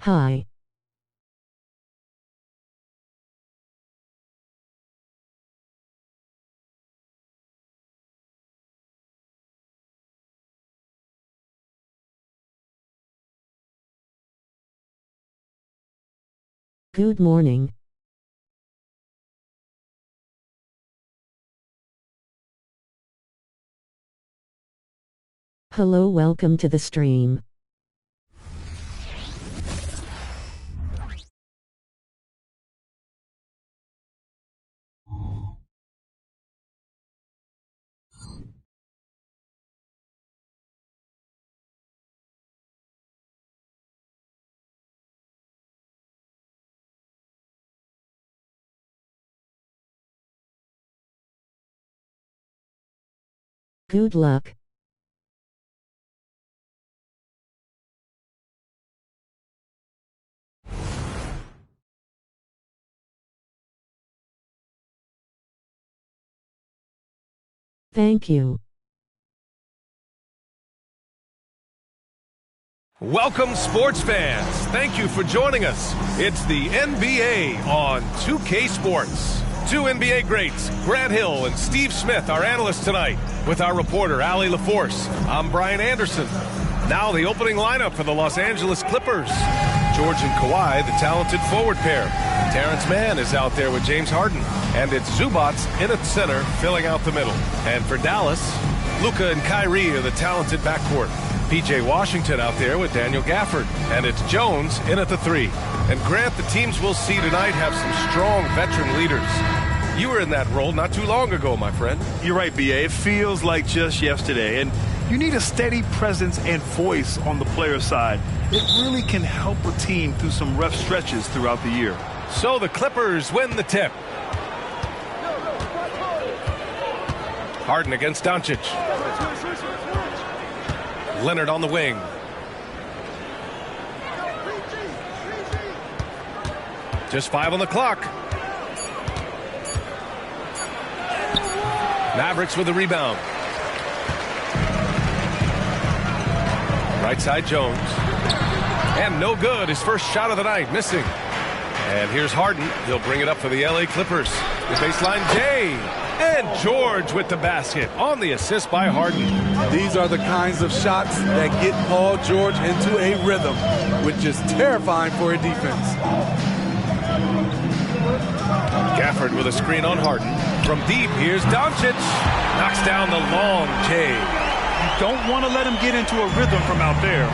Hi. Good morning. Hello, welcome to the stream. Good luck. Thank you. Welcome, sports fans. Thank you for joining us. It's the NBA on 2K Sports. Two NBA greats, Grant Hill and Steve Smith, our analysts tonight, with our reporter, Allie LaForce. I'm Brian Anderson. Now the opening lineup for the Los Angeles Clippers. George and Kawhi, the talented forward pair. Terrence Mann is out there with James Harden. And it's Zubac in at center, filling out the middle. And for Dallas, Luka and Kyrie are the talented backcourt. P.J. Washington out there with Daniel Gafford. And it's Jones in at the 3. And Grant, the teams we'll see tonight have some strong veteran leaders. You were in that role not too long ago, my friend. You're right, B.A. It feels like just yesterday. And you need a steady presence and voice on the player side. It really can help a team through some rough stretches throughout the year. So the Clippers win the tip. Harden against Doncic. Leonard on the wing. Just 5 on the clock. Mavericks with the rebound. Right side Jones. And no good. His first shot of the night, missing. And here's Harden. He'll bring it up for the LA Clippers. The baseline Jay. And George with the basket on the assist by Harden. These are the kinds of shots that get Paul George into a rhythm, which is terrifying for a defense. Gafford with a screen on Harden. From deep, here's Doncic. Knocks down the long Jay. You don't want to let him get into a rhythm from out there.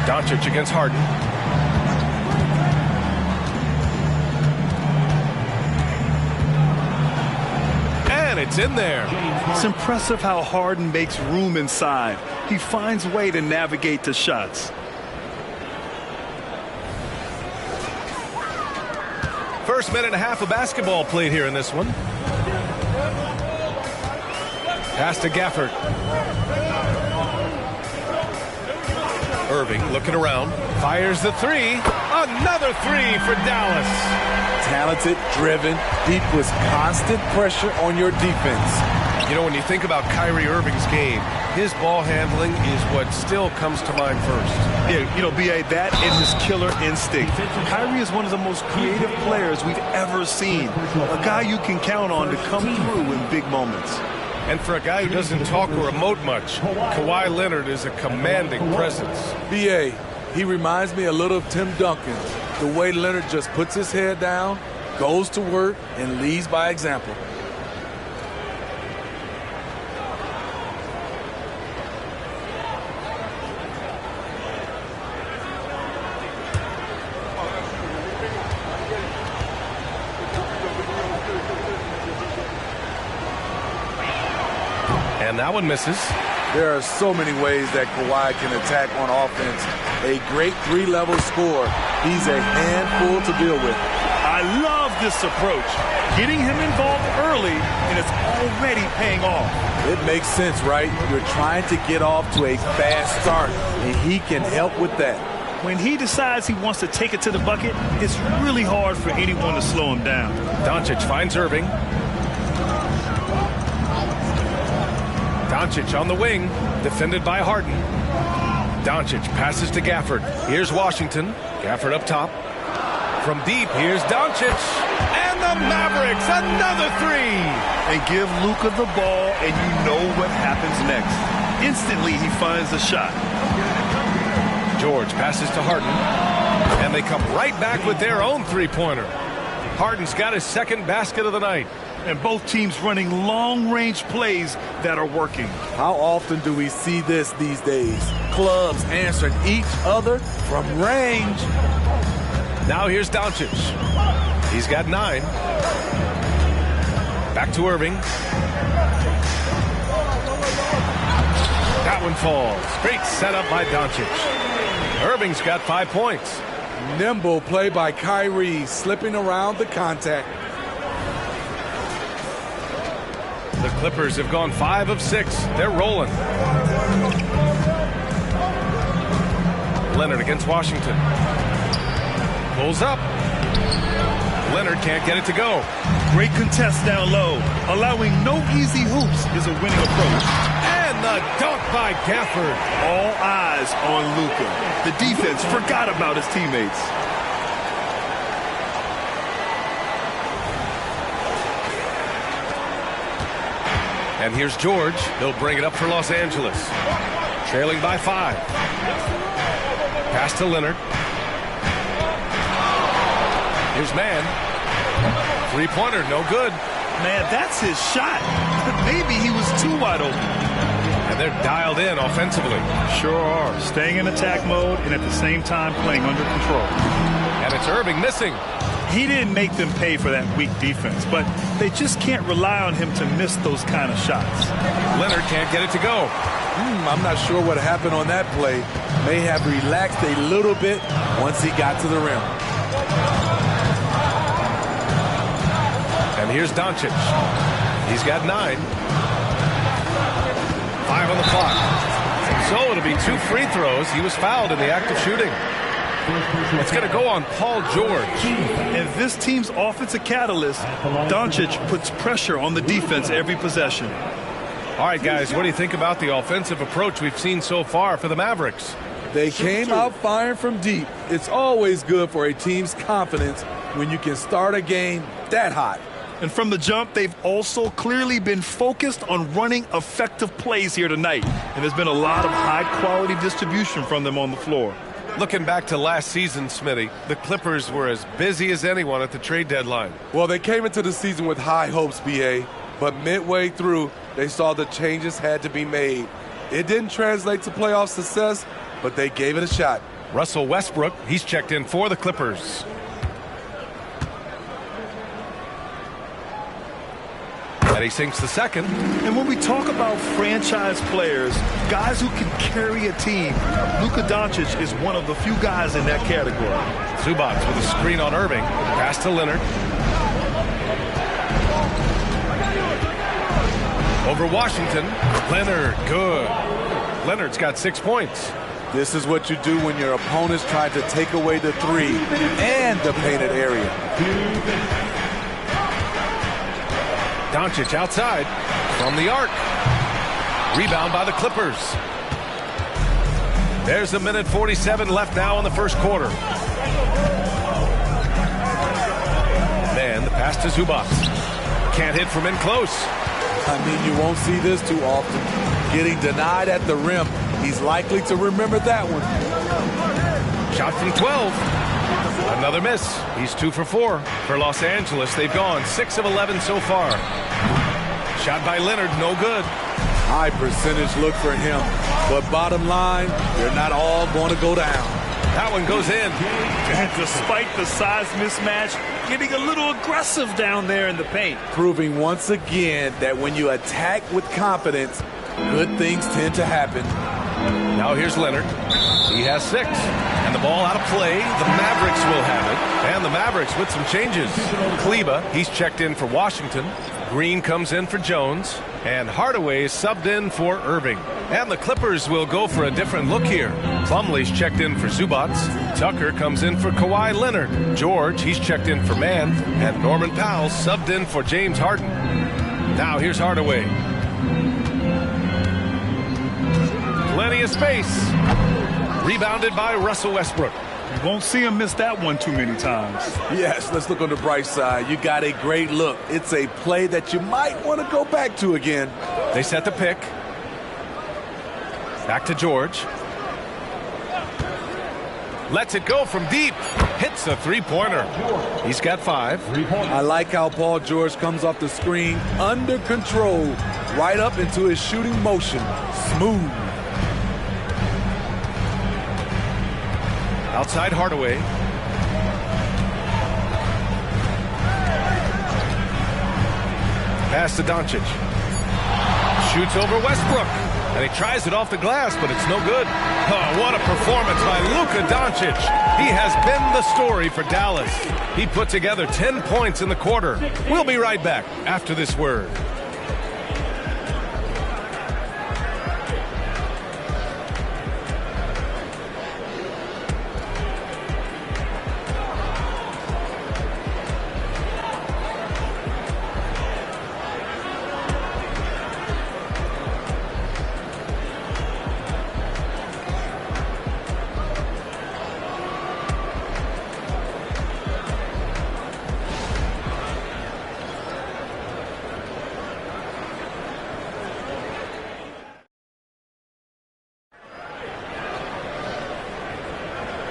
Doncic against Harden. And it's in there. It's impressive how Harden makes room inside. He finds a way to navigate the shots. First minute and a half of basketball played here in this one. Pass to Gafford. Irving looking around. Fires the 3. Another 3 for Dallas. Talented, driven, deep with constant pressure on your defense. You know, when you think about Kyrie Irving's game, his ball handling is what still comes to mind first. Yeah, you know, B.A., that and his killer instinct. Kyrie is one of the most creative players we've ever seen. A guy you can count on to come through in big moments. And for a guy who doesn't talk or emote much, Kawhi Leonard is a commanding presence. B.A., he reminds me a little of Tim Duncan. The way Leonard just puts his head down, goes to work, and leads by example. And that one misses. There are so many ways that Kawhi can attack on offense. A great 3-level scorer. He's a handful to deal with. I love this approach. Getting him involved early, and it's already paying off. It makes sense, right? You're trying to get off to a fast start, and he can help with that. When he decides he wants to take it to the bucket, it's really hard for anyone to slow him down. Doncic finds Irving. Doncic on the wing, defended by Harden. Doncic passes to Gafford. Here's Washington. Gafford up top. From deep, here's Doncic. And the Mavericks, another three. And give Luka the ball, and you know what happens next. Instantly, he finds the shot. George passes to Harden. And they come right back with their own three-pointer. Harden's got his second basket of the night. And both teams running long-range plays that are working. How often do we see this these days? Clubs answering each other from range. Now here's Doncic. He's got 9. Back to Irving. That one falls. Great setup by Doncic. Irving's got 5 points. Nimble play by Kyrie, slipping around the contact. The Clippers have gone 5 of 6. They're rolling. Leonard against Washington. Pulls up. Leonard can't get it to go. Great contest down low. Allowing no easy hoops is a winning approach. And the dunk by Gafford. All eyes on Luka. The defense forgot about his teammates. And here's George. He'll bring it up for Los Angeles. Trailing by 5. Pass to Leonard. Here's Mann. Three-pointer, no good. Man, that's his shot. Maybe he was too wide open. And they're dialed in offensively. Sure are. Staying in attack mode and at the same time playing under control. And it's Irving missing. He didn't make them pay for that weak defense, but they just can't rely on him to miss those kind of shots. Leonard can't get it to go. I'm not sure what happened on that play. May have relaxed a little bit once he got to the rim. And here's Doncic. He's got 9. 5 on the clock. So it'll be 2 free throws. He was fouled in the act of shooting. It's going to go on Paul George. And this team's offensive catalyst, Doncic, puts pressure on the defense every possession. All right, guys, what do you think about the offensive approach we've seen so far for the Mavericks? They came out firing from deep. It's always good for a team's confidence when you can start a game that hot. And from the jump, they've also clearly been focused on running effective plays here tonight. And there's been a lot of high-quality distribution from them on the floor. Looking back to last season, Smitty, the Clippers were as busy as anyone at the trade deadline. Well, they came into the season with high hopes, B.A., but midway through, they saw the changes had to be made. It didn't translate to playoff success, but they gave it a shot. Russell Westbrook, he's checked in for the Clippers. And he sinks the second. And when we talk about franchise players, guys who can carry a team, Luka Doncic is one of the few guys in that category. Zubac with a screen on Irving. Pass to Leonard. Over Washington. Leonard, good. Leonard's got 6 points. This is what you do when your opponent's trying to take away the three and the painted area. Doncic outside from the arc. Rebound by the Clippers. There's a minute 47 left now in the first quarter. And the pass to Zubac. Can't hit from in close. I mean, you won't see this too often. Getting denied at the rim. He's likely to remember that one. Shot from 12. Another miss. He's 2 for 4. For Los Angeles, they've gone 6 of 11 so far. Shot by Leonard, no good. High percentage look for him. But bottom line, they're not all going to go down. That one goes in. And despite the size mismatch, getting a little aggressive down there in the paint. Proving once again that when you attack with confidence, good things tend to happen. Now here's Leonard. He has 6. And the ball out of play. The Mavericks will have it. And the Mavericks with some changes. Kleba, he's checked in for Washington. Green comes in for Jones. And Hardaway is subbed in for Irving. And the Clippers will go for a different look here. Plumlee's checked in for Zubac. Tucker comes in for Kawhi Leonard. George, he's checked in for Mann. And Norman Powell subbed in for James Harden. Now here's Hardaway. Plenty of space. Rebounded by Russell Westbrook. You won't see him miss that one too many times. Yes, let's look on the bright side. You got a great look. It's a play that you might want to go back to again. They set the pick. Back to George. Lets it go from deep. Hits a three-pointer. He's got 5. I like how Paul George comes off the screen under control, right up into his shooting motion. Smooth. Outside Hardaway. Pass to Doncic. Shoots over Westbrook. And he tries it off the glass, but it's no good. Oh, what a performance by Luka Doncic. He has been the story for Dallas. He put together 10 points in the quarter. We'll be right back after this word.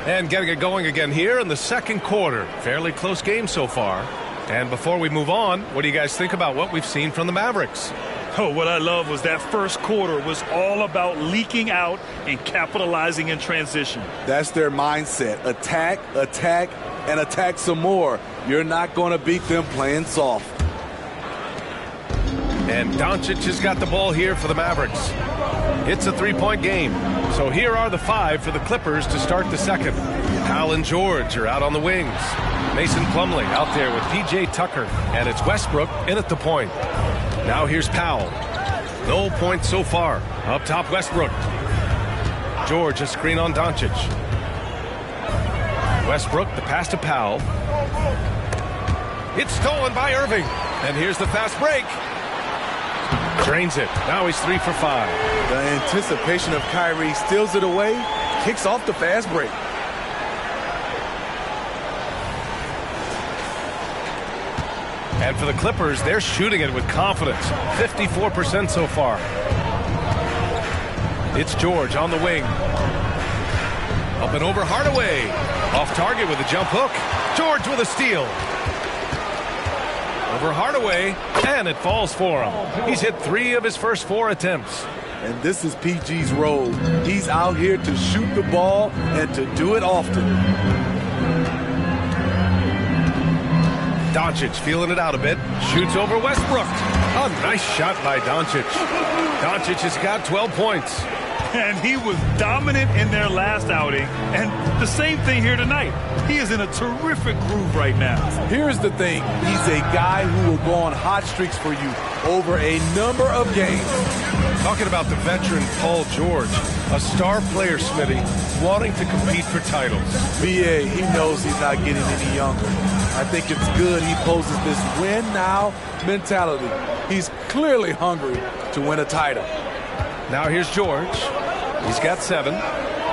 And getting it going again here in the second quarter. Fairly close game so far. And before we move on, what do you guys think about what we've seen from the Mavericks? Oh, what I love was that first quarter was all about leaking out and capitalizing in transition. That's their mindset. Attack, attack, and attack some more. You're not going to beat them playing soft. And Doncic has got the ball here for the Mavericks. It's a three-point game. So here are the 5 for the Clippers to start the second. Powell and George are out on the wings. Mason Plumlee out there with P.J. Tucker. And it's Westbrook in at the point. Now here's Powell. No points so far. Up top, Westbrook. George, a screen on Doncic. Westbrook, the pass to Powell. It's stolen by Irving. And here's the fast break. Drains it. Now he's 3 for 5. The anticipation of Kyrie steals it away, kicks off the fast break. And for the Clippers, they're shooting it with confidence. 54% so far. It's George on the wing. Up and over Hardaway. Off target with a jump hook. George with a steal. Over Hardaway, and it falls for him. He's hit 3 of his first 4 attempts. And this is PG's role. He's out here to shoot the ball and to do it often. Doncic feeling it out a bit. Shoots over Westbrook. A nice shot by Doncic. Doncic has got 12 points. And he was dominant in their last outing. And the same thing here tonight. He is in a terrific groove right now. Here's the thing. He's a guy who will go on hot streaks for you over a number of games. Talking about the veteran Paul George, a star player, Smitty, wanting to compete for titles. BA, he knows he's not getting any younger. I think it's good he poses this win now mentality. He's clearly hungry to win a title. Now here's George. He's got 7.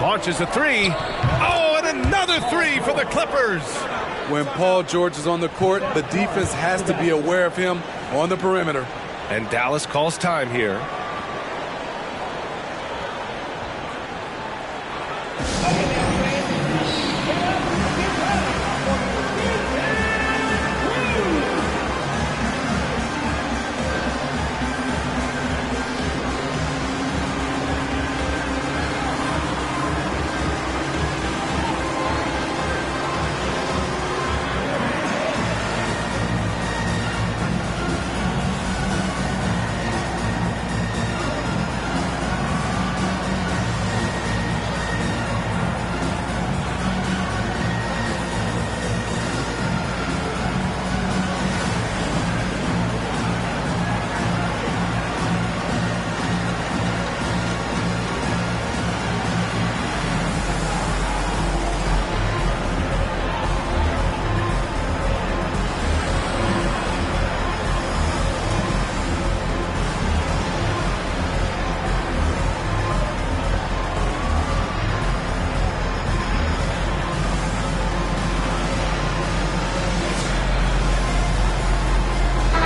Launches a 3. Oh, and another 3 for the Clippers. When Paul George is on the court, the defense has to be aware of him on the perimeter. And Dallas calls time here.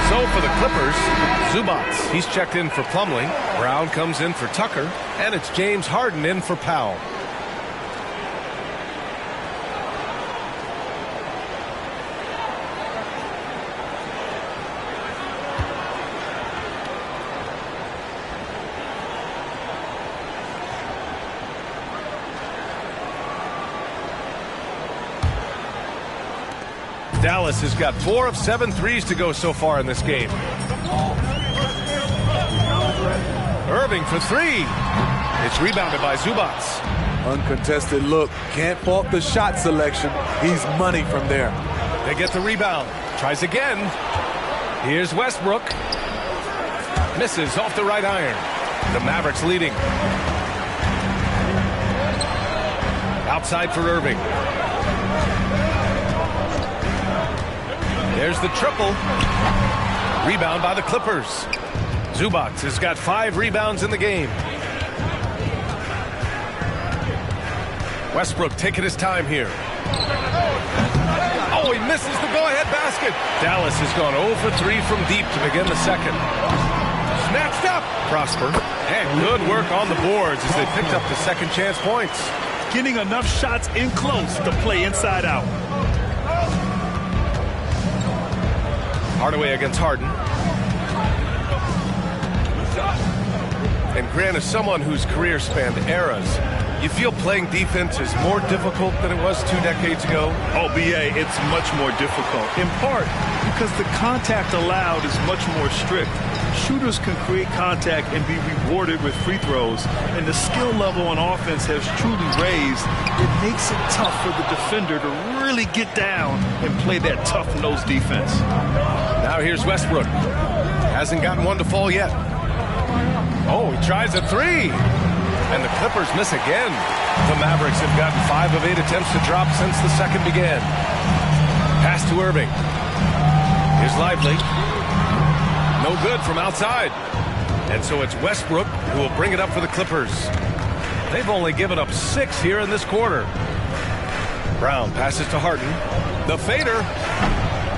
So for the Clippers, Zubats, he's checked in for Plumlee. Brown comes in for Tucker, and it's James Harden in for Powell. Dallas has got 4 of 7 threes to go so far in this game. Irving for 3. It's rebounded by Zubats. Uncontested look. Can't fault the shot selection. He's money from there. They get the rebound. Tries again. Here's Westbrook. Misses off the right iron. The Mavericks leading. Outside for Irving. There's the triple. Rebound by the Clippers. Zubats has got 5 rebounds in the game. Westbrook taking his time here. Oh, he misses the go-ahead basket. Dallas has gone 0 for 3 from deep to begin the second. Snatched up. Prosper. And good work on the boards as they picked up the second chance points. Getting enough shots in close to play inside out. Hardaway against Harden. And Grant is someone whose career spanned eras. You feel playing defense is more difficult than it was 2 decades ago? Oh, BA, it's much more difficult. In part because the contact allowed is much more strict. Shooters can create contact and be rewarded with free throws. And the skill level on offense has truly raised. It makes it tough for the defender to really get down and play that tough-nosed defense. Now here's Westbrook. Hasn't gotten one to fall yet. Oh, he tries a 3. And the Clippers miss again. The Mavericks have gotten 5 of 8 attempts to drop since the second began. Pass to Irving. Here's Lively. No good from outside. And so it's Westbrook who will bring it up for the Clippers. They've only given up 6 here in this quarter. Brown passes to Harden. The fader.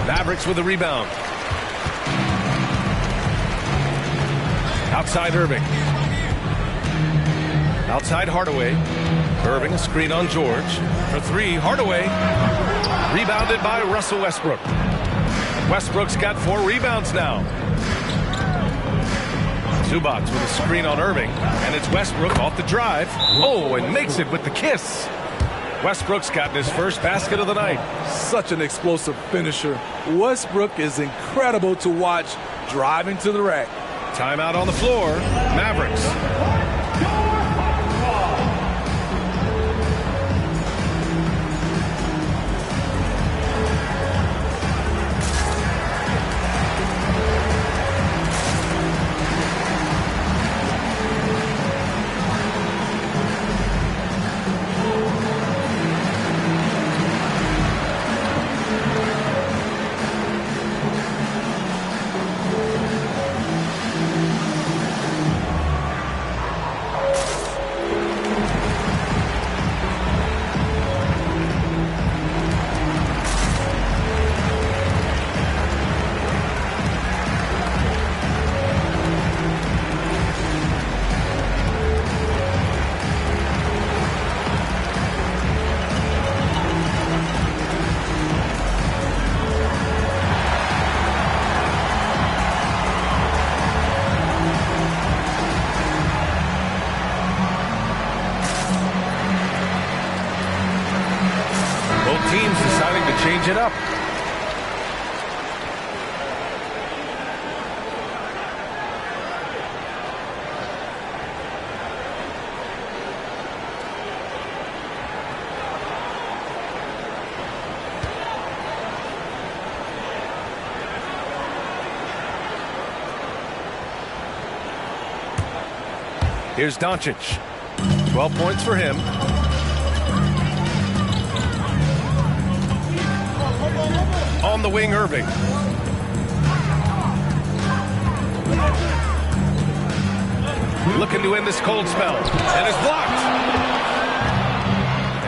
Mavericks with the rebound. Outside Irving. Outside Hardaway. Irving, a screen on George. For 3, Hardaway. Rebounded by Russell Westbrook. Westbrook's got 4 rebounds now. Zubats with a screen on Irving. And it's Westbrook off the drive. Oh, and makes it with the kiss. Westbrook's gotten his first basket of the night. Such an explosive finisher. Westbrook is incredible to watch driving to the rack. Timeout on the floor. Mavericks. Teams deciding to change it up. Here's Doncic. 12 points for him. On the wing, Irving. Looking to end this cold spell. And is blocked.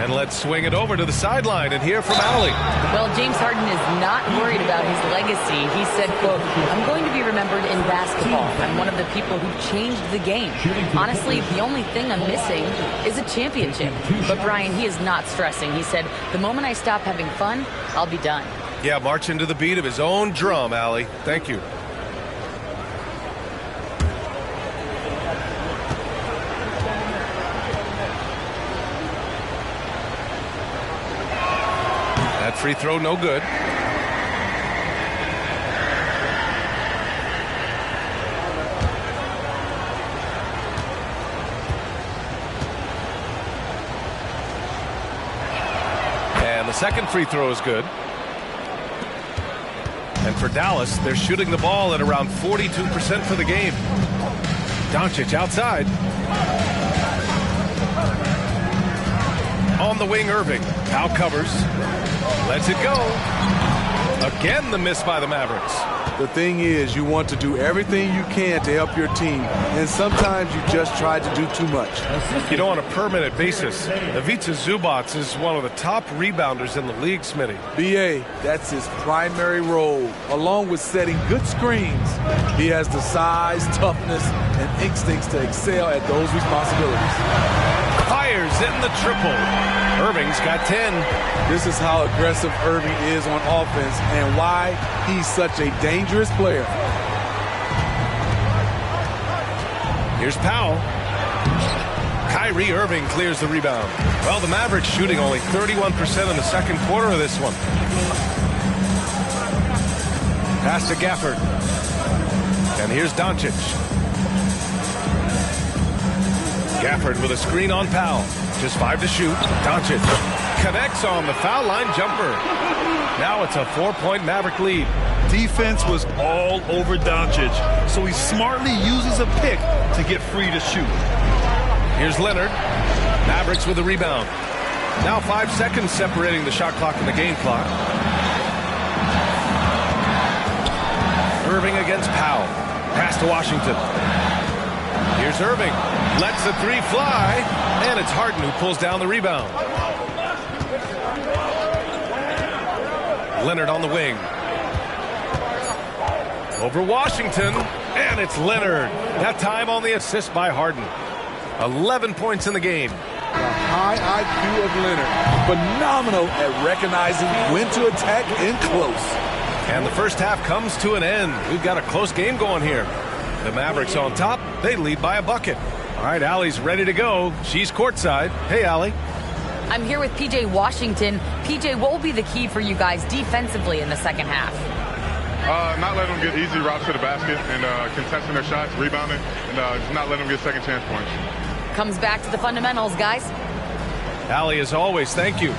And And let's swing it over to the sideline and hear from Allie. Well, James Harden is not worried about his legacy. He said, quote, "I'm going to be remembered in basketball. I'm one of the people who changed the game. Honestly, the only thing I'm missing is a championship." But Brian, he is not stressing. He said, "The moment I stop having fun, I'll be done." Yeah, marching to the beat of his own drum, Allie. Thank you. That free throw, no good. And the second free throw is good. And for Dallas, they're shooting the ball at around 42% for the game. Doncic outside. On the wing, Irving. Now covers. Lets it go. Again, the miss by the Mavericks. The thing is, you want to do everything you can to help your team, and sometimes you just try to do too much. You know, on a permanent basis, Ivica Zubac is one of the top rebounders in the league, Smitty. B.A., that's his primary role, along with setting good screens. He has the size, toughness, and instincts to excel at those responsibilities. Fires in the triple. Irving's got 10. This is how aggressive Irving is on offense and why he's such a dangerous player. Here's Powell. Kyrie Irving clears the rebound. Well, the Mavericks shooting only 31% in the second quarter of this one. Pass to Gafford. And here's Doncic. Gafford with a screen on Powell. Just 5 to shoot. Doncic connects on the foul line jumper. Now it's a 4-point Maverick lead. Defense was all over Doncic, so he smartly uses a pick to get free to shoot. Here's Leonard. Mavericks with the rebound. Now 5 seconds separating the shot clock and the game clock. Irving against Powell. Pass to Washington. Here's Irving. Lets the three fly. And it's Harden who pulls down the rebound. Leonard on the wing. Over Washington. And it's Leonard. That time on the assist by Harden. 11 points in the game. The high IQ of Leonard. Phenomenal at recognizing when to attack in close. And the first half comes to an end. We've got a close game going here. The Mavericks on top. They lead by a bucket. All right, Allie's ready to go. She's courtside. Hey, Allie. I'm here with PJ Washington. PJ, what will be the key for you guys defensively in the second half? Not letting them get easy routes to the basket and contesting their shots, rebounding, and just not letting them get second chance points. Comes back to the fundamentals, guys. Allie, as always, thank you.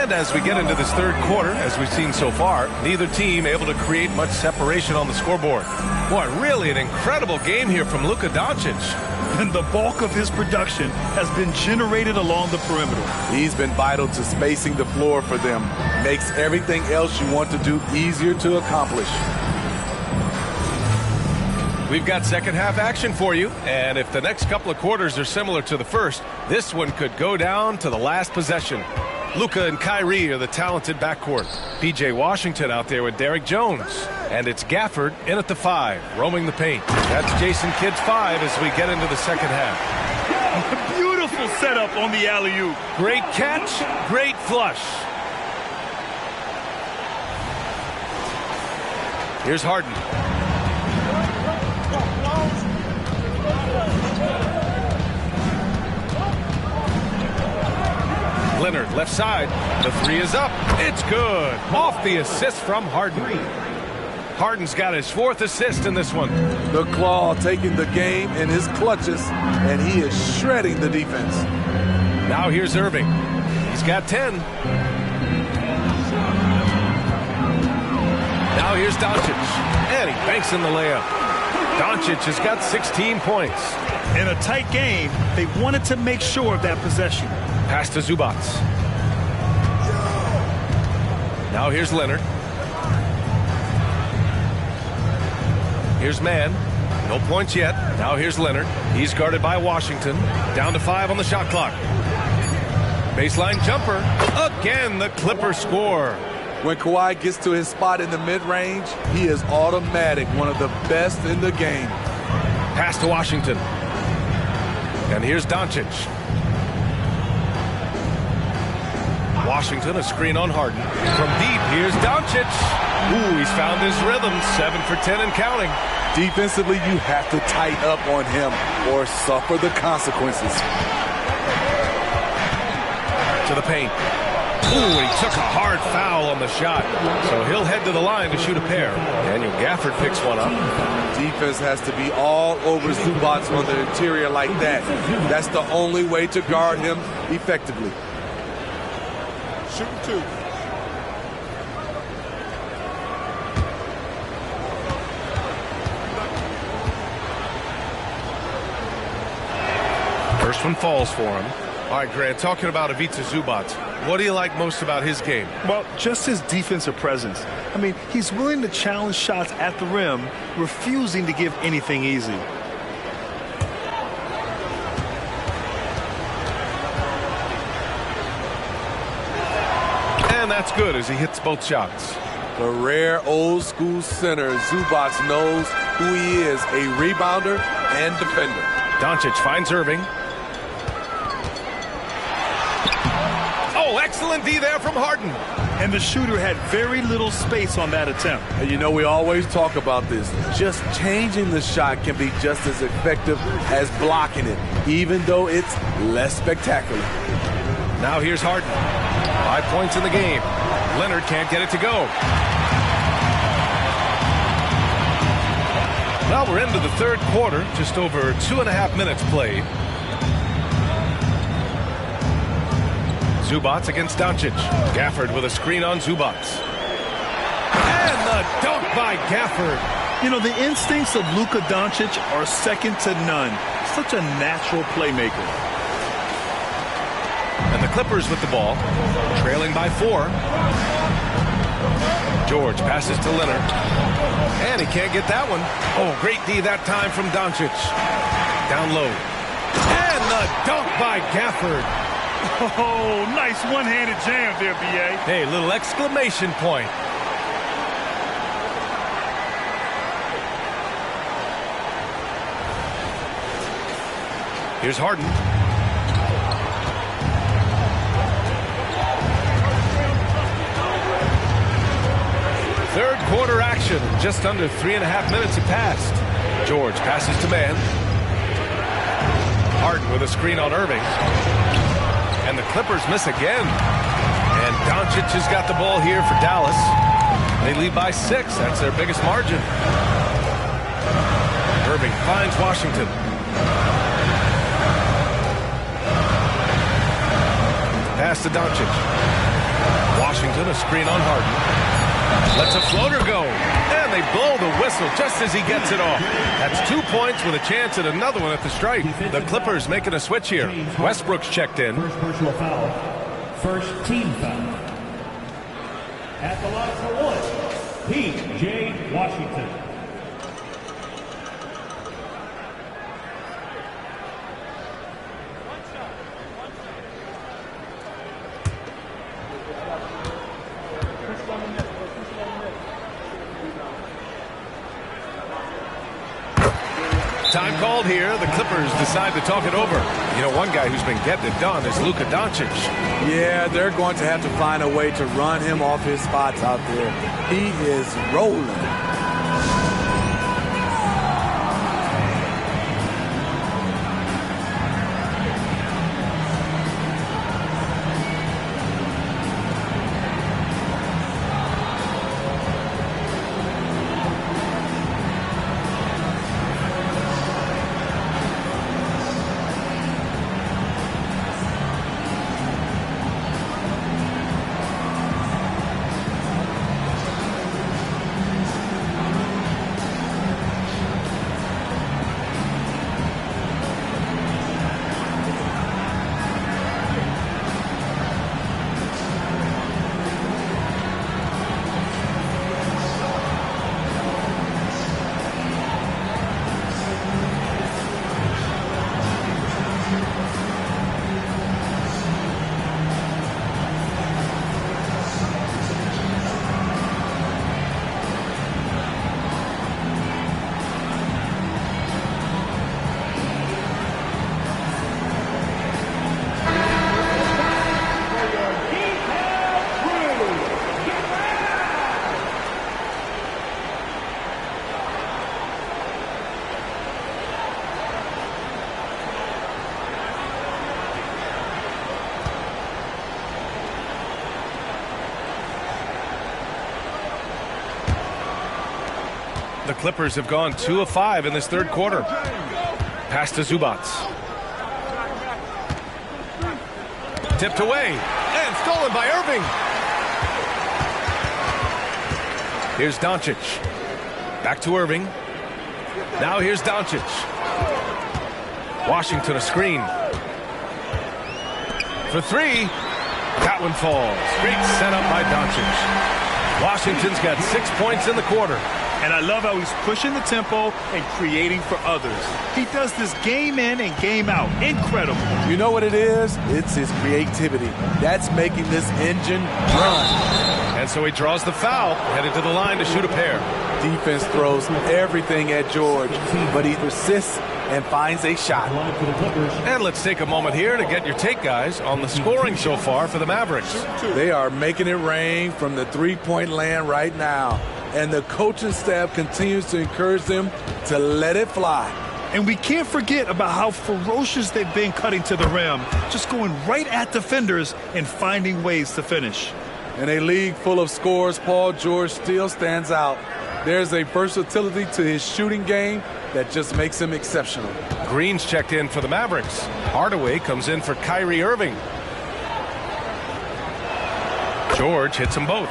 And as we get into this third quarter, as we've seen so far, neither team able to create much separation on the scoreboard. Boy, really an incredible game here from Luka Doncic. And the bulk of his production has been generated along the perimeter. He's been vital to spacing the floor for them. Makes everything else you want to do easier to accomplish. We've got second half action for you, and if the next couple of quarters are similar to the first, this one could go down to the last possession. Luka and Kyrie are the talented backcourt. P.J. Washington out there with Derrick Jones. And it's Gafford in at the 5, roaming the paint. That's Jason Kidd's 5 as we get into the second half. Beautiful setup on the alley-oop. Great catch, great flush. Here's Harden. Leonard, left side. The 3 is up. It's good. Off the assist from Harden. Harden's got his 4th assist in this one. The Claw taking the game in his clutches, and he is shredding the defense. Now here's Irving. He's got 10. Now here's Doncic. And he banks in the layup. Doncic has got 16 points. In a tight game, they wanted to make sure of that possession. Pass to Zubac. Now here's Leonard. Here's Mann. No points yet. Now here's Leonard. He's guarded by Washington. Down to 5 on the shot clock. Baseline jumper. Again, the Clippers score. When Kawhi gets to his spot in the mid-range, he is automatic, one of the best in the game. Pass to Washington. And here's Doncic. Washington, a screen on Harden. From deep, here's Doncic. Ooh, he's found his rhythm. 7 for 10 and counting. Defensively, you have to tighten up on him or suffer the consequences. To the paint. Ooh, he took a hard foul on the shot. So he'll head to the line to shoot a pair. Daniel Gafford picks one up. Defense has to be all over Zubac on the interior like that. That's the only way to guard him effectively. Shooting 2. First one falls for him. All right, Grant, talking about Ivica Zubac, what do you like most about his game? Well, just his defensive presence. I mean, he's willing to challenge shots at the rim, refusing to give anything easy. And that's good as he hits both shots. The rare old school center, Zubac knows who he is, a rebounder and defender. Doncic finds Irving. Oh, excellent D there from Harden. And the shooter had very little space on that attempt. And you know, we always talk about this. Just changing the shot can be just as effective as blocking it, even though it's less spectacular. Now here's Harden. 5 points in the game. Leonard can't get it to go. Well, we're into the third quarter. Just over 2.5 minutes played. Zubac against Doncic. Gafford with a screen on Zubac. And the dunk by Gafford. You know, the instincts of Luka Doncic are second to none. Such a natural playmaker. And the Clippers with the ball, trailing by 4. George passes to Leonard. And he can't get that one. Oh, great D that time from Doncic. Down low. And the dunk by Gafford. Oh, nice one-handed jam there, B.A. Hey, little exclamation point. Here's Harden. Third quarter action. Just under 3.5 minutes have passed. George passes to Mann. Harden with a screen on Irving. And the Clippers miss again. And Doncic has got the ball here for Dallas. They lead by 6. That's their biggest margin. Irving finds Washington. Pass to Doncic. Washington, a screen on Harden. Lets a floater go. And they blow the whistle just as he gets it off. That's 2 points with a chance at another one at the stripe. The Clippers making a switch here. Westbrook's checked in. First personal foul. First team foul. At the line for one, P.J. Washington. Time called here. The Clippers decide to talk it over. You know, one guy who's been getting it done is Luka Doncic. Yeah, they're going to have to find a way to run him off his spots out there. He is rolling. The Clippers have gone 2 of 5 in this third quarter. Pass to Zubac. Tipped away and stolen by Irving. Here's Doncic. Back to Irving. Now here's Doncic. Washington a screen. For three. That one falls. Great setup by Doncic. Washington's got 6 points in the quarter. And I love how he's pushing the tempo and creating for others. He does this game in and game out. Incredible. You know what it is? It's his creativity. That's making this engine run. And so he draws the foul, headed to the line to shoot a pair. Defense throws everything at George, but he persists and finds a shot. And let's take a moment here to get your take, guys, on the scoring so far for the Mavericks. They are making it rain from the three-point land right now. And the coaching staff continues to encourage them to let it fly. And we can't forget about how ferocious they've been cutting to the rim, just going right at defenders and finding ways to finish. In a league full of scores, Paul George still stands out. There's a versatility to his shooting game that just makes him exceptional. Green's checked in for the Mavericks. Hardaway comes in for Kyrie Irving. George hits them both.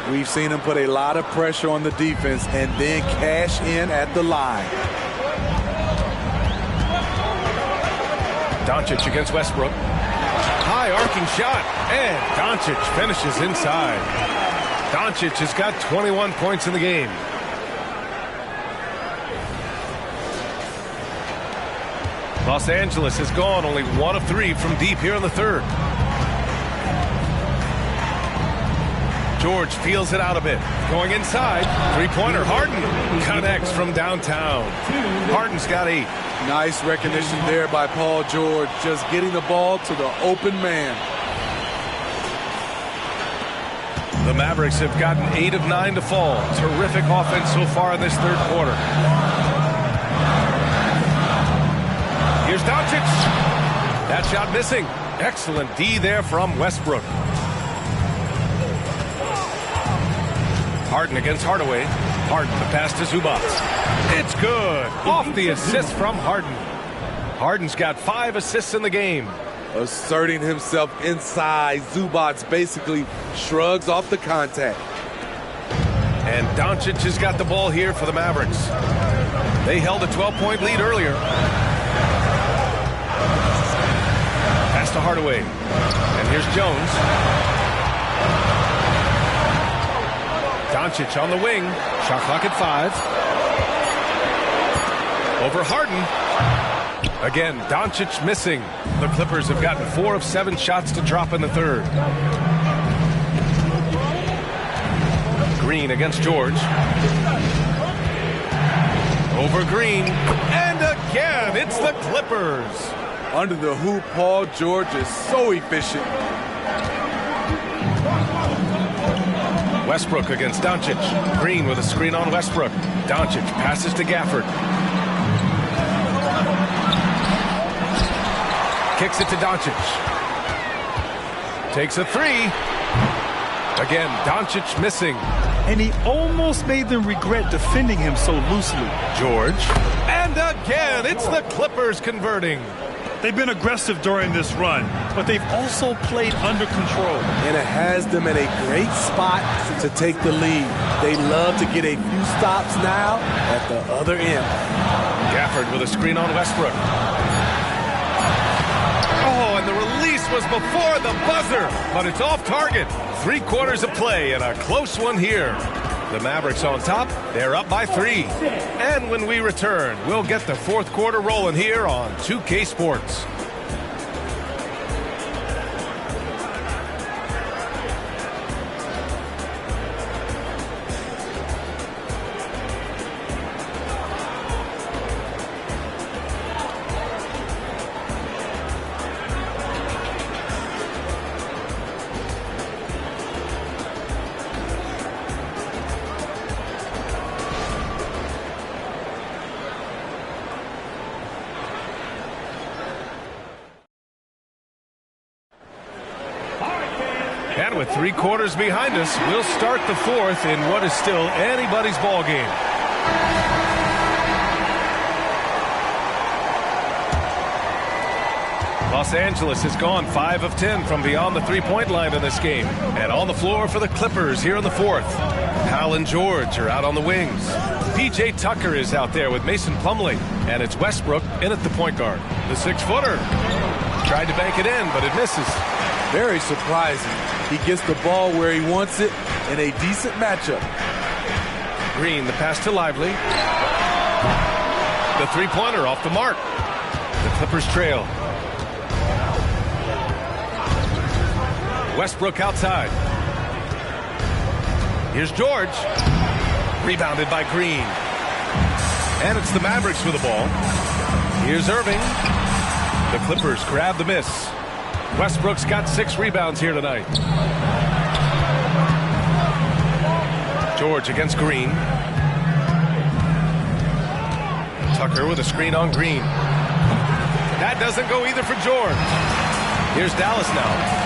We've seen him put a lot of pressure on the defense and then cash in at the line. Doncic against Westbrook. High arcing shot, and Doncic finishes inside. Doncic has got 21 points in the game. Los Angeles has gone only 1 of 3 from deep here in the third. George feels it out a bit. Going inside. Three-pointer. Harden connects from downtown. Harden's got 8. Nice recognition there by Paul George. Just getting the ball to the open man. The Mavericks have gotten 8 of 9 to fall. Terrific offense so far in this third quarter. Here's Doncic. That shot missing. Excellent D there from Westbrook. Harden against Hardaway. Harden the pass to Zubac. It's good. Off the assist from Harden. Harden's got 5 assists in the game. asserting himself inside. Zubac basically shrugs off the contact. And Doncic has got the ball here for the Mavericks. They held a 12-point lead earlier. Pass to Hardaway. And here's Jones. Doncic on the wing. Shot clock at 5. Over Harden. Again, Doncic missing. The Clippers have gotten 4 of 7 shots to drop in the third. Green against George. Over Green. And again, it's the Clippers. Under the hoop, Paul George is so efficient. Westbrook against Doncic. Green with a screen on Westbrook. Doncic passes to Gafford. Kicks it to Doncic. Takes a 3. Again, Doncic missing. And he almost made them regret defending him so loosely. George. And again, it's the Clippers converting. They've been aggressive during this run, but they've also played under control. And it has them in a great spot to take the lead. They love to get a few stops now at the other end. Gafford with a screen on Westbrook. Oh, and the release was before the buzzer, but it's off target. 3 quarters of play and a close one here. The Mavericks on top. They're up by 3. And when we return, we'll get the 4th quarter rolling here on 2K Sports. And with 3 quarters behind us, we'll start the 4th in what is still anybody's ball game. Los Angeles has gone 5 of 10 from beyond the 3-point line in this game. And on the floor for the Clippers here in the 4th. Powell and George are out on the wings. P.J. Tucker is out there with Mason Plumlee. And it's Westbrook in at the point guard. The 6-footer. Tried to bank it in, but it misses. Very surprising. He gets the ball where he wants it in a decent matchup. Green, the pass to Lively. The 3-pointer off the mark. The Clippers trail. Westbrook outside. Here's George. Rebounded by Green. And it's the Mavericks with the ball. Here's Irving. The Clippers grab the miss. Westbrook's got 6 rebounds here tonight. George against Green. Tucker with a screen on Green. That doesn't go either for George. Here's Dallas now.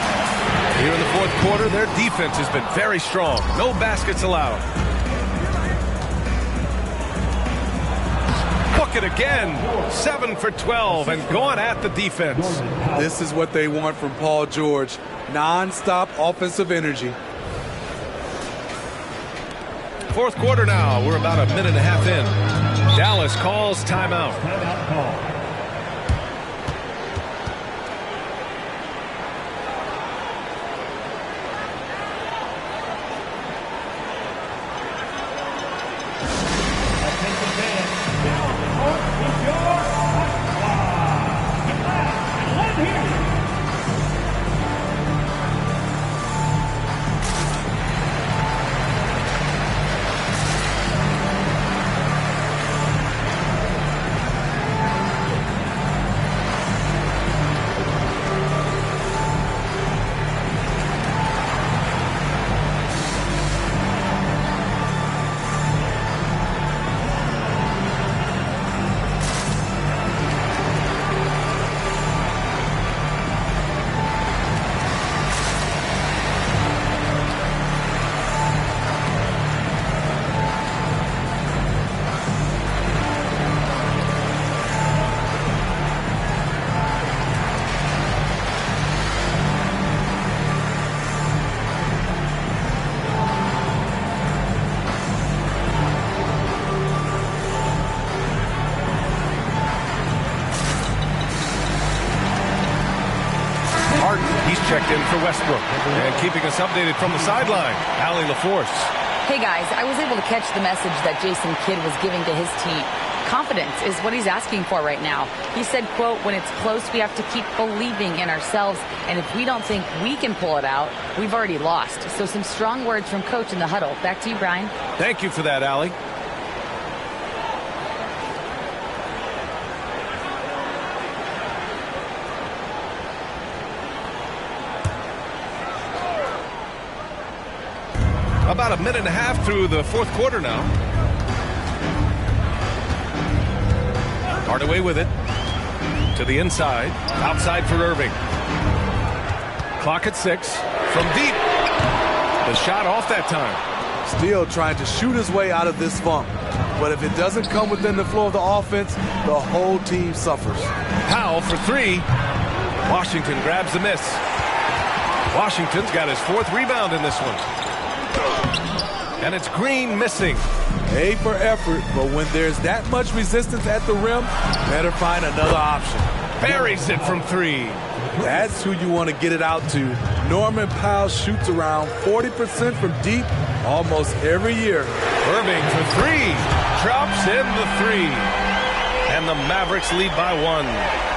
Here in the 4th quarter, their defense has been very strong. No baskets allowed. Book it again. 7 for 12 and going at the defense. This is what they want from Paul George. Non-stop offensive energy. 4th quarter now. We're about a minute and a half in. Dallas calls timeout. Timeout call. in for Westbrook. And keeping us updated from the sideline, Allie LaForce. Hey guys, I was able to catch the message that Jason Kidd was giving to his team. Confidence is what he's asking for right now. He said, quote, when it's close, we have to keep believing in ourselves. And if we don't think we can pull it out, we've already lost. So some strong words from Coach in the huddle. Back to you, Brian. Thank you for that, Allie. About a minute and a half through the fourth quarter now. Hardaway with it. To the inside. Outside for Irving. Clock at 6. From deep. The shot off that time. Still trying to shoot his way out of this funk. But if it doesn't come within the flow of the offense, the whole team suffers. Powell for 3. Washington grabs the miss. Washington's got his 4th rebound in this one. And it's Green missing. A for effort, but when there's that much resistance at the rim, better find another option. Buries it from 3. That's who you want to get it out to. Norman Powell shoots around 40% from deep almost every year. Irving for 3. Drops in the 3. And the Mavericks lead by 1.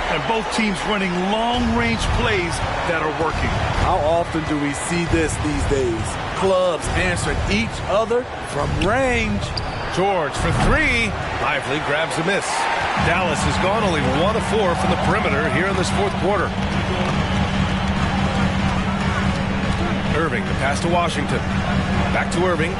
And both teams running long-range plays that are working. How often do we see this these days? Clubs answering each other from range. George for 3. Lively grabs the miss. Dallas has gone only 1 of 4 from the perimeter here in this fourth quarter. Irving, the pass to Washington. Back to Irving.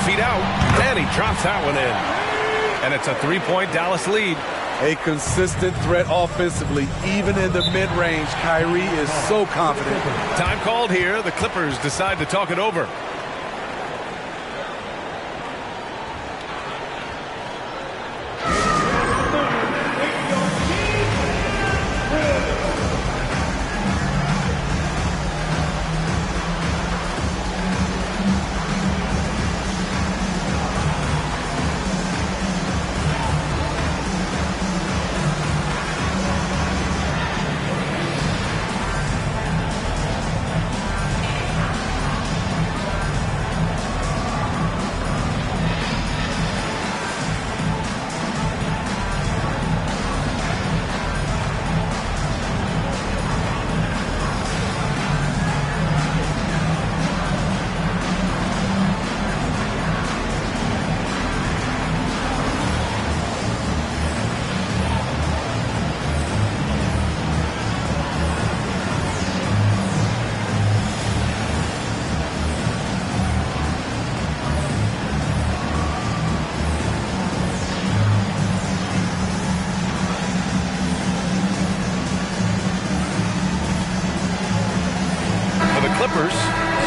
Feet out, and he drops that one in. And it's a 3-point Dallas lead. A consistent threat offensively, even in the mid-range. Kyrie is so confident. Time called here. The Clippers decide to talk it over.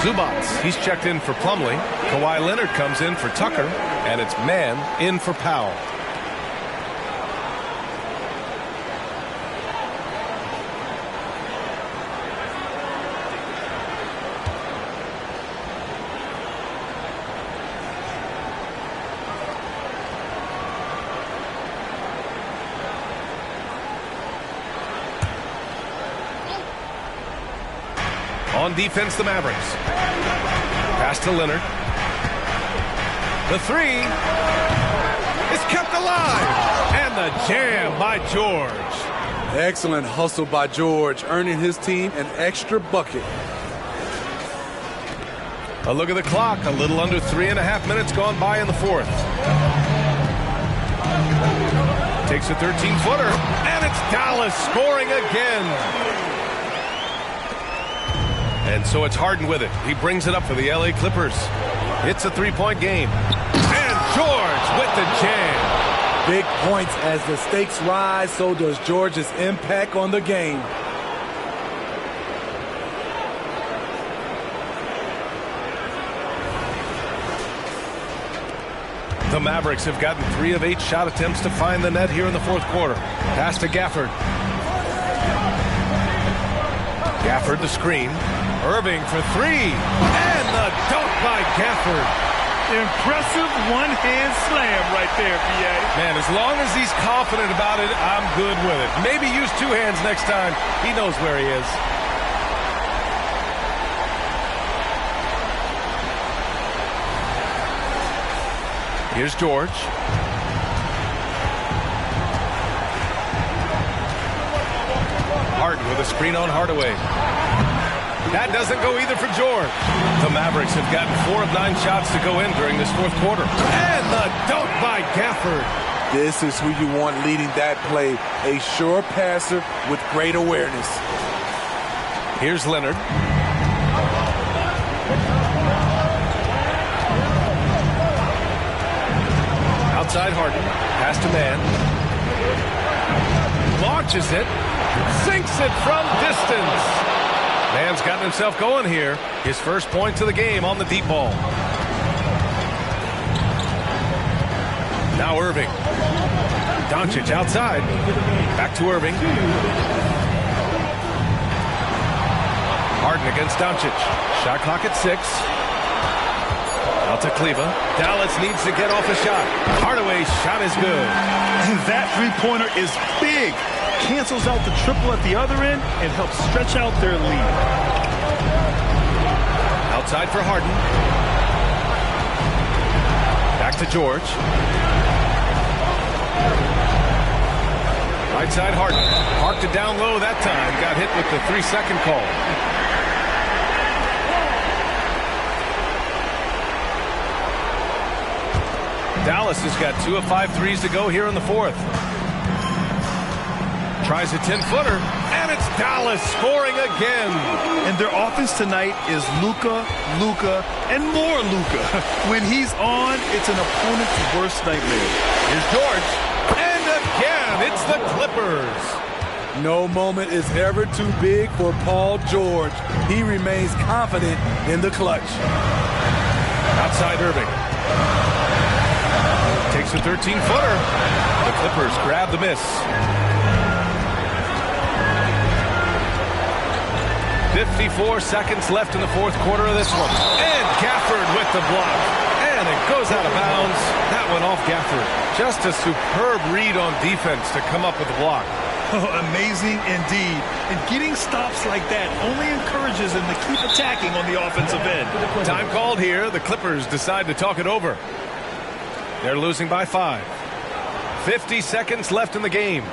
Zubats, he's checked in for Plumlee. Kawhi Leonard comes in for Tucker, and it's Mann in for Powell. On defense, the Mavericks. Pass to Leonard. The 3 is kept alive. And the jam by George. Excellent hustle by George, earning his team an extra bucket. A look at the clock. A little under 3.5 minutes gone by in the fourth. Takes a 13-footer. And it's Dallas scoring again. And so it's Harden with it. He brings it up for the LA Clippers. It's a 3-point game. And George with the jam. Big points as the stakes rise, so does George's impact on the game. The Mavericks have gotten 3 of 8 shot attempts to find the net here in the fourth quarter. Pass to Gafford. Gafford the screen. Irving for 3. And the dunk by Gafford. Impressive one-hand slam right there, B.A. Man, as long as he's confident about it, I'm good with it. Maybe use two hands next time. He knows where he is. Here's George. Harden with a screen on Hardaway. That doesn't go either for George. The Mavericks have gotten 4 of 9 shots to go in during this fourth quarter. And the dunk by Gafford. This is who you want leading that play. A sure passer with great awareness. Here's Leonard. Outside Harden. Pass to man. Launches it. Sinks it from distance. Man's gotten himself going here. His first points of the game on the deep ball. Now Irving. Doncic outside. Back to Irving. Harden against Doncic. Shot clock at 6. Out to Cleva. Dallas needs to get off a shot. Hardaway's shot is good. And that three-pointer is big. Cancels out the triple at the other end and helps stretch out their lead. Outside for Harden. Back to George. Right side Harden. Parked it down low that time. Got hit with the 3-second call. Dallas has got 2 of 5 threes to go here in the fourth. Tries a 10-footer, and it's Dallas scoring again. And their offense tonight is Luka, and more Luka. When he's on, it's an opponent's worst nightmare. Here's George, and again, it's the Clippers. No moment is ever too big for Paul George. He remains confident in the clutch. Outside Irving. Takes a 13-footer. The Clippers grab the miss. 54 seconds left in the fourth quarter of this one. And Gafford with the block. And it goes out of bounds. That went off Gafford. Just a superb read on defense to come up with the block. Oh, amazing indeed. And getting stops like that only encourages him to keep attacking on the offensive end. Time called here. The Clippers decide to talk it over. They're losing by 5. 50 seconds left in the game.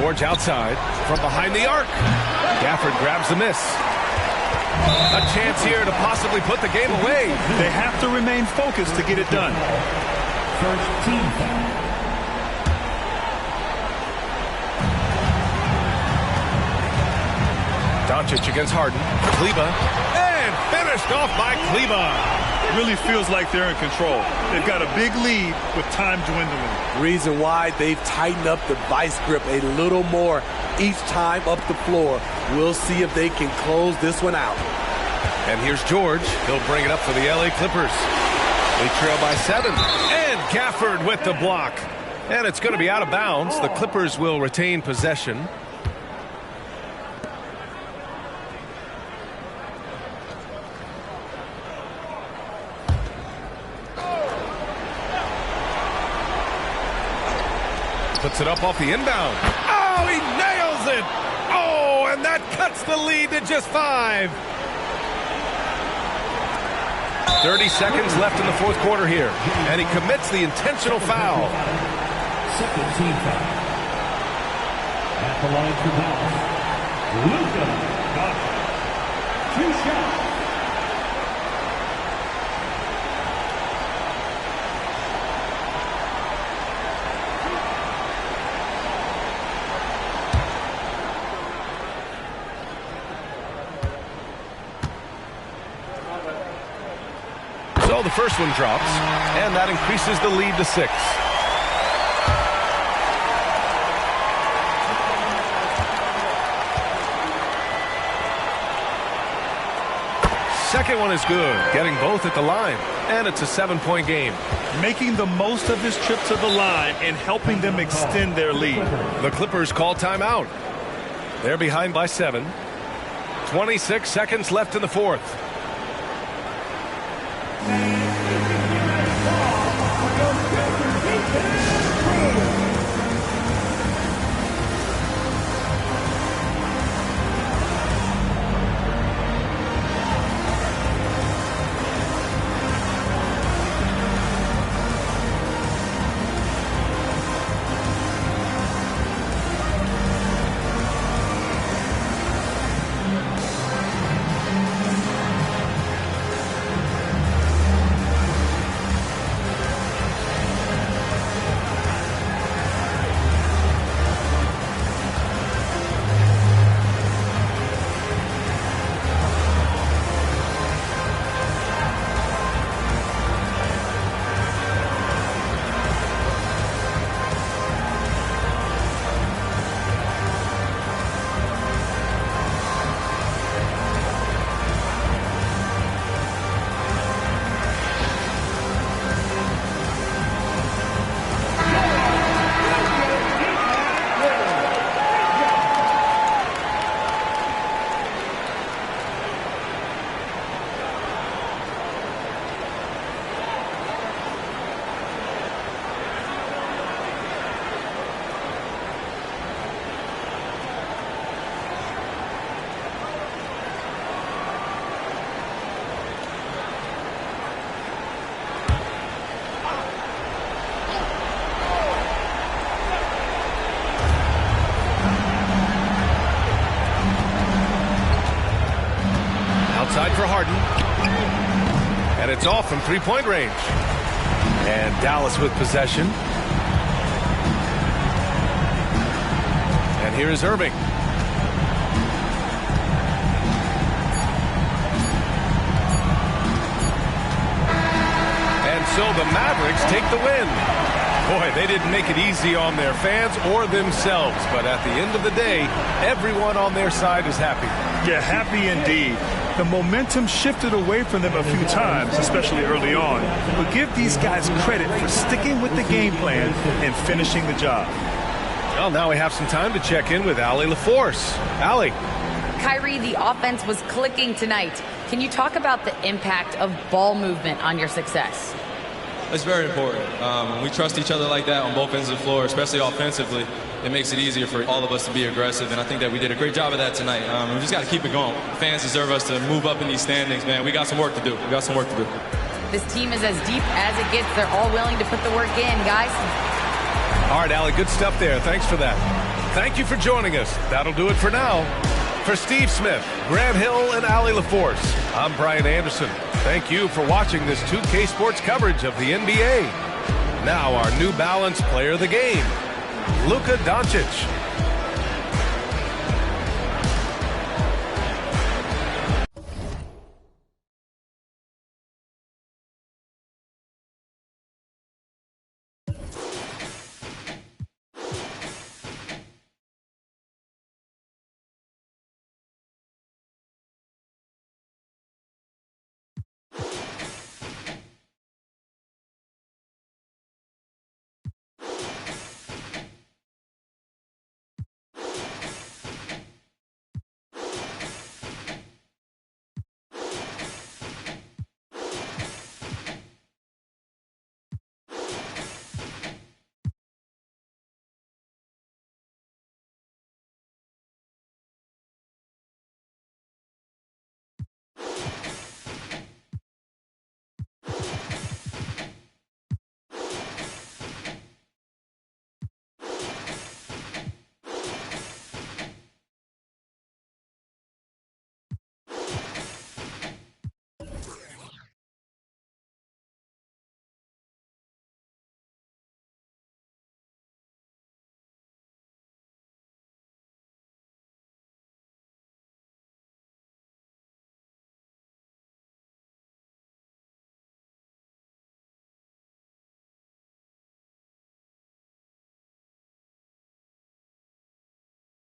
George outside from behind the arc. Gafford grabs the miss. A chance here to possibly put the game away. They have to remain focused to get it done. First team foul. Doncic against Harden. Kleba. And finished off by Kleba. Really feels like they're in control. They've got a big lead with time dwindling. Reason why they've tightened up the vice grip a little more each time up the floor. We'll see if they can close this one out. And here's George. He'll bring it up for the LA Clippers. They trail by 7. And Gafford with the block. And it's going to be out of bounds. The Clippers will retain possession. Puts it up off the inbound. Oh, he nails it. Oh, and that cuts the lead to just 5. 30 seconds left in the fourth quarter here. And he commits the intentional foul. Second team foul. At the line for Dallas, Luka Doncic. 2 shots. So the first one drops, and that increases the lead to 6. Second one is good, getting both at the line, and it's a 7-point game. Making the most of his trip to the line and helping them extend their lead. The Clippers call timeout. They're behind by 7. 26 seconds left in the fourth. Outside for Harden. And it's off from three-point range. And Dallas with possession. And here is Irving. And so the Mavericks take the win. Boy, they didn't make it easy on their fans or themselves. But at the end of the day, everyone on their side is happy. Yeah, happy indeed. The momentum shifted away from them a few times, especially early on. But give these guys credit for sticking with the game plan and finishing the job. Well, now we have some time to check in with Allie LaForce. Allie. Kyrie, the offense was clicking tonight. Can you talk about the impact of ball movement on your success? It's very important. When we trust each other like that on both ends of the floor, especially offensively, it makes it easier for all of us to be aggressive, and I think that we did a great job of that tonight. We just got to keep it going. Fans deserve us to move up in these standings, man. We got some work to do. We got some work to do. This team is as deep as it gets. They're all willing to put the work in, guys. All right, Allie, good stuff there. Thanks for that. Thank you for joining us. That'll do it for now. For Steve Smith, Grant Hill, and Allie LaForce, I'm Brian Anderson. Thank you for watching this 2K Sports coverage of the NBA. Now our New Balance player of the game, Luka Doncic.